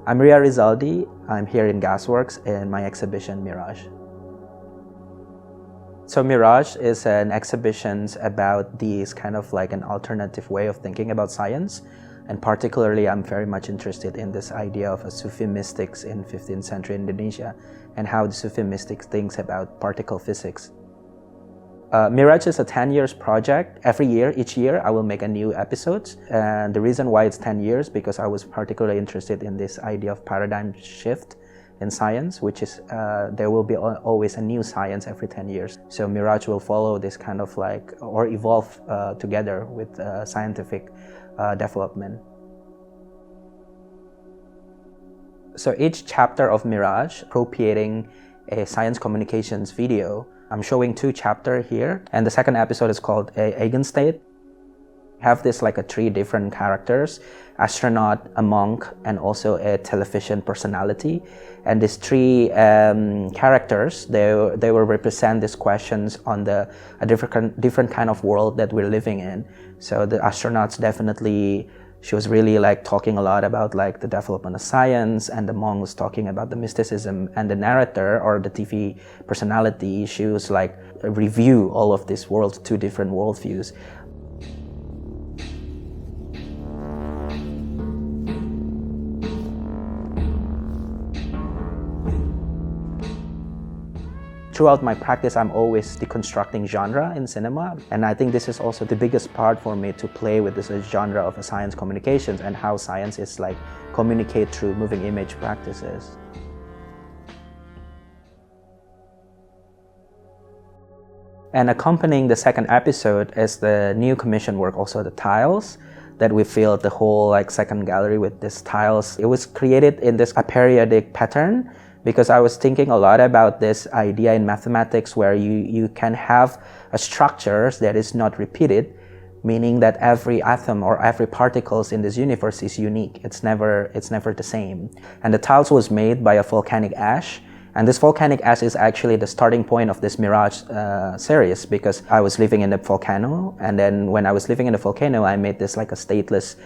I'm Riar Rizaldi. I'm here in Gasworks in my exhibition Mirage. So Mirage is an exhibition about these kind of like an alternative way of thinking about science. And particularly, I'm very much interested in this idea of a Sufi mystics in 15th century Indonesia and how the Sufi mystics thinks about particle physics. Mirage is a 10 years project. Every year, each year, I will make a new episode. And the reason why it's 10 years, because I was particularly interested in this idea of paradigm shift in science, which is there will be always a new science every 10 years. So Mirage will follow this kind of like, or evolve together with scientific development. So each chapter of Mirage, appropriating a science communications video. I'm showing 2 chapters here, and the second episode is called Eigenstate. Have this like a 3 different characters: astronaut, a monk, and also a television personality. And these 3 characters, they will represent these questions on a different kind of world that we're living in. So the astronauts definitely, she was really like talking a lot about like the development of science, and the monk was talking about the mysticism, and the narrator or the TV personality, she was like review all of these 2 different worldviews. Throughout my practice, I'm always deconstructing genre in cinema, and I think this is also the biggest part for me to play with this genre of science communications and how science is like communicate through moving image practices. And accompanying the second episode is the new commission work, also the tiles, that we filled the whole like second gallery with these tiles. It was created in this aperiodic pattern, because I was thinking a lot about this idea in mathematics where you can have a structure that is not repeated, meaning that every atom or every particles in this universe is unique. It's never the same. And the tiles was made by a volcanic ash. And this volcanic ash is actually the starting point of this Mirage series, because I was living in a volcano, and then when I was living in a volcano, I made this like a stateless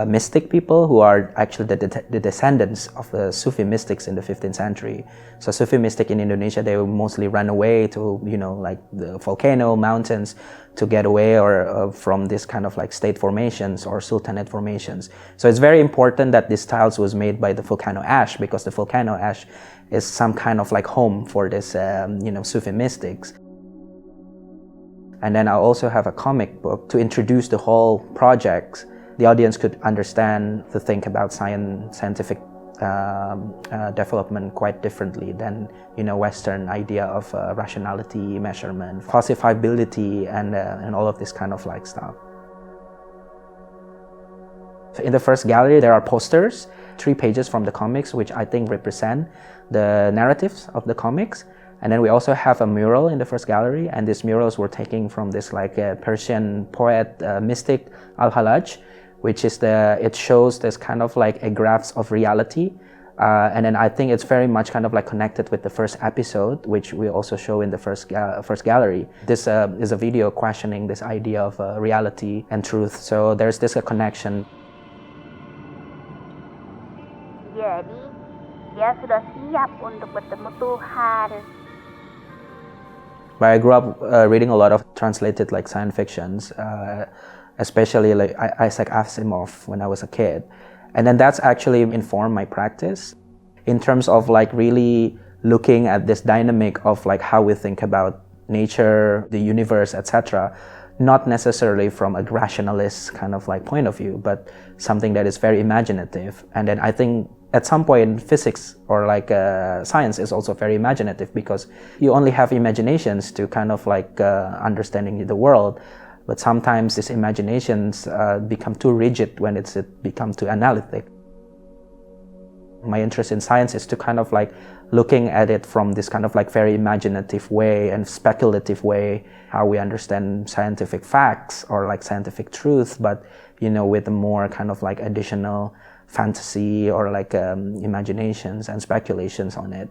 mystic people who are actually the descendants of the Sufi mystics in the 15th century. So Sufi mystic in Indonesia, they mostly run away to, like the volcano mountains to get away or from this kind of like state formations or sultanate formations. So it's very important that this tiles was made by the volcano ash, because the volcano ash is some kind of like home for this, Sufi mystics. And then I also have a comic book to introduce the whole project. The audience could understand to think about scientific development quite differently than Western idea of rationality, measurement, falsifiability, and all of this kind of like stuff. In the first gallery, there are posters, 3 pages from the comics, which I think represent the narratives of the comics. And then we also have a mural in the first gallery, and these murals were taken from this like Persian poet, mystic Al-Hallaj, which is it shows this kind of like a graphs of reality. And then I think it's very much kind of like connected with the first episode, which we also show in the first gallery. This is a video questioning this idea of reality and truth. So there's this connection. Jadi dia sudah siap untuk bertemu Tuhan. But I grew up reading a lot of translated like science fictions, especially like Isaac Asimov when I was a kid. And then that's actually informed my practice in terms of like really looking at this dynamic of like how we think about nature, the universe, etc. Not necessarily from a rationalist kind of like point of view, but something that is very imaginative. And then I think at some point physics or like science is also very imaginative, because you only have imaginations to kind of like understanding the world. But sometimes these imaginations become too rigid when it becomes too analytic. My interest in science is to kind of like looking at it from this kind of like very imaginative way and speculative way, how we understand scientific facts or like scientific truth, but with a more kind of like additional fantasy or like imaginations and speculations on it.